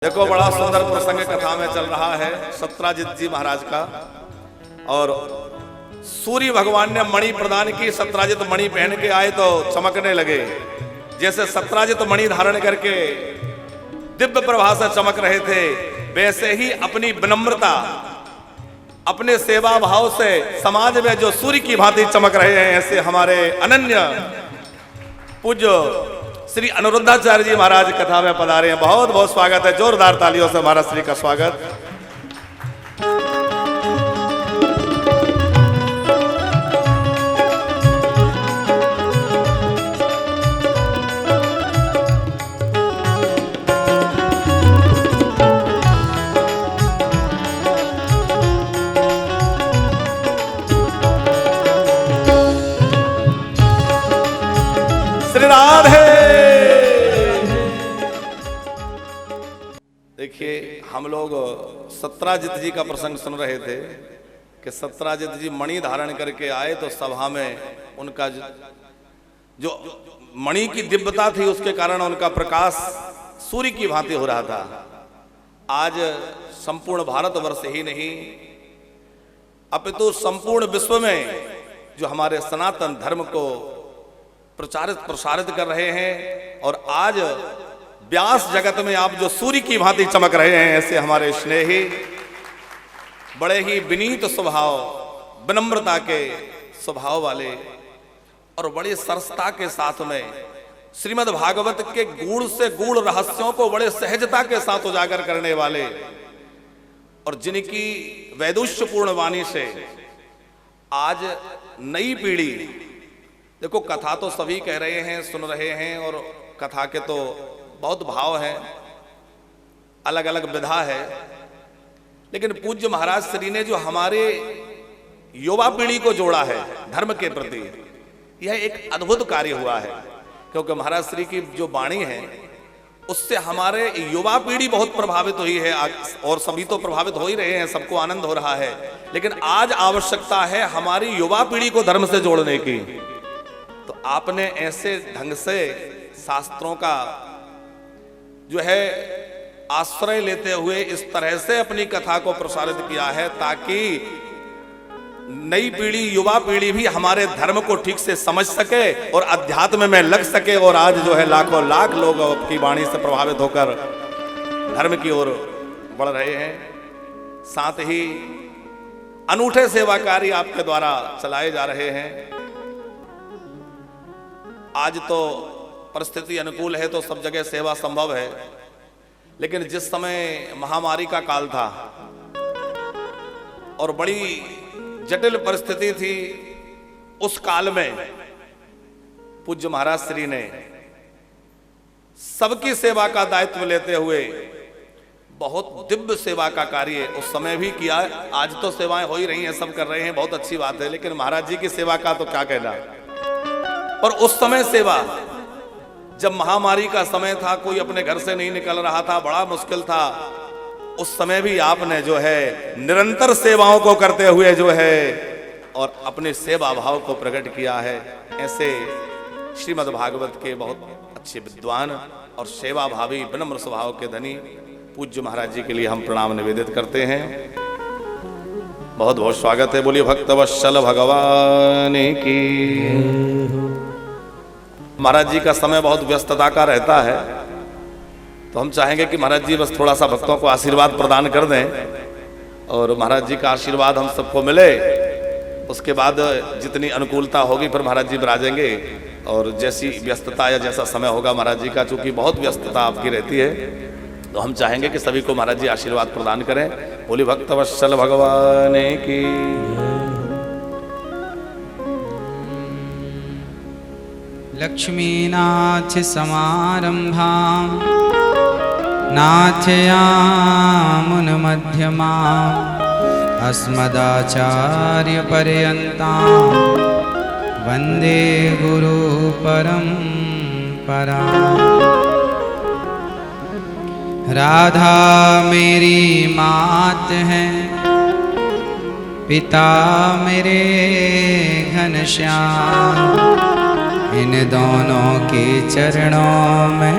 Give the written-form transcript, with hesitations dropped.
देखो बड़ा सुंदर प्रसंग कथा में चल रहा है सत्राजित जी महाराज का। और सूर्य भगवान ने मणि प्रदान की। सत्राजित मणि पहन के आए तो चमकने लगे। जैसे सत्राजित मणि धारण करके दिव्य प्रभा से चमक रहे थे, वैसे ही अपनी विनम्रता, अपने सेवा भाव से समाज में जो सूर्य की भांति चमक रहे हैं, ऐसे हमारे अनन्य पूज्य श्री अनुरुद्धाचार्य जी महाराज कथा में पधारे हैं। बहुत बहुत स्वागत है। जोरदार तालियों से महाराज श्री का स्वागत। श्री राधे। देखिए, हम लोग सत्राजित जी का प्रसंग सुन रहे थे कि सत्राजित जी मणि धारण करके आए तो सभा में उनका जो मणि की दिव्यता थी, उसके कारण उनका प्रकाश सूर्य की भांति हो रहा था। आज संपूर्ण भारतवर्ष ही नहीं अपितु संपूर्ण विश्व में जो हमारे सनातन धर्म को प्रचारित प्रसारित कर रहे हैं, और आज व्यास जगत में आप जो सूर्य की भांति चमक रहे हैं, ऐसे हमारे स्नेही बड़े ही विनीत स्वभाव, विनम्रता के स्वभाव वाले और बड़ी सरसता के साथ में श्रीमद् भागवत के गूढ़ से गूढ़ रहस्यों को बड़े सहजता के साथ उजागर करने वाले, और जिनकी वैदुष्यपूर्ण वाणी से आज नई पीढ़ी, देखो कथा तो सभी कह रहे हैं, सुन रहे हैं, और कथा के तो बहुत भाव है, अलग अलग विधा है, लेकिन पूज्य महाराज श्री ने जो हमारे युवा पीढ़ी को जोड़ा है धर्म के प्रति, यह एक अद्भुत कार्य हुआ है। क्योंकि महाराज श्री की जो वाणी है उससे हमारे युवा पीढ़ी बहुत प्रभावित हुई है, और सभी तो प्रभावित हो ही रहे हैं, सबको आनंद हो रहा है, लेकिन आज आवश्यकता है हमारी युवा पीढ़ी को धर्म से जोड़ने की। तो आपने ऐसे ढंग से शास्त्रों का जो है आश्रय लेते हुए इस तरह से अपनी कथा को प्रसारित किया है, ताकि नई पीढ़ी, युवा पीढ़ी भी हमारे धर्म को ठीक से समझ सके और अध्यात्म में लग सके। और आज जो है लाखों लाख लोग आपकी वाणी से प्रभावित होकर धर्म की ओर बढ़ रहे हैं। साथ ही अनूठे सेवा कार्य आपके द्वारा चलाए जा रहे हैं। आज तो परिस्थिति अनुकूल है तो सब जगह सेवा संभव है, लेकिन जिस समय महामारी का काल था और बड़ी जटिल परिस्थिति थी, उस काल में पूज्य महाराज श्री ने सबकी सेवा का दायित्व लेते हुए बहुत दिव्य सेवा का कार्य उस समय भी किया। आज तो सेवाएं हो ही रही हैं, सब कर रहे हैं, बहुत अच्छी बात है, लेकिन महाराज जी की सेवा का तो क्या कहना। पर उस समय सेवा, जब महामारी का समय था, कोई अपने घर से नहीं निकल रहा था, बड़ा मुश्किल था, उस समय भी आपने जो है निरंतर सेवाओं को करते हुए जो है और अपने सेवा भाव को प्रकट किया है। ऐसे श्रीमद् भागवत के बहुत अच्छे विद्वान और सेवा भावी विनम्र स्वभाव के धनी पूज्य महाराज जी के लिए हम प्रणाम निवेदित करते हैं। बहुत बहुत स्वागत है। बोलिए भक्तवत्सल भगवान की। महाराज जी का समय बहुत व्यस्तता का रहता है, तो हम चाहेंगे कि महाराज जी बस थोड़ा सा भक्तों को आशीर्वाद प्रदान कर दें, और महाराज जी का आशीर्वाद हम सबको मिले। उसके बाद जितनी अनुकूलता होगी फिर महाराज जी विराजेंगे, और जैसी व्यस्तता या जैसा समय होगा महाराज जी का, चूंकि बहुत व्यस्तता आपकी रहती है, तो हम चाहेंगे कि सभी को महाराज जी आशीर्वाद प्रदान करें। बोली भक्तवत्सल भगवान की। लक्ष्मीनाथ समारंभां नाथयामुनमध्यमाम् अस्मदाचार्यपर्यन्तां वन्दे गुरुपरम्पराम्। राधा मेरी मात है, पिता मेरे घनश्याम, इन दोनों के चरणों में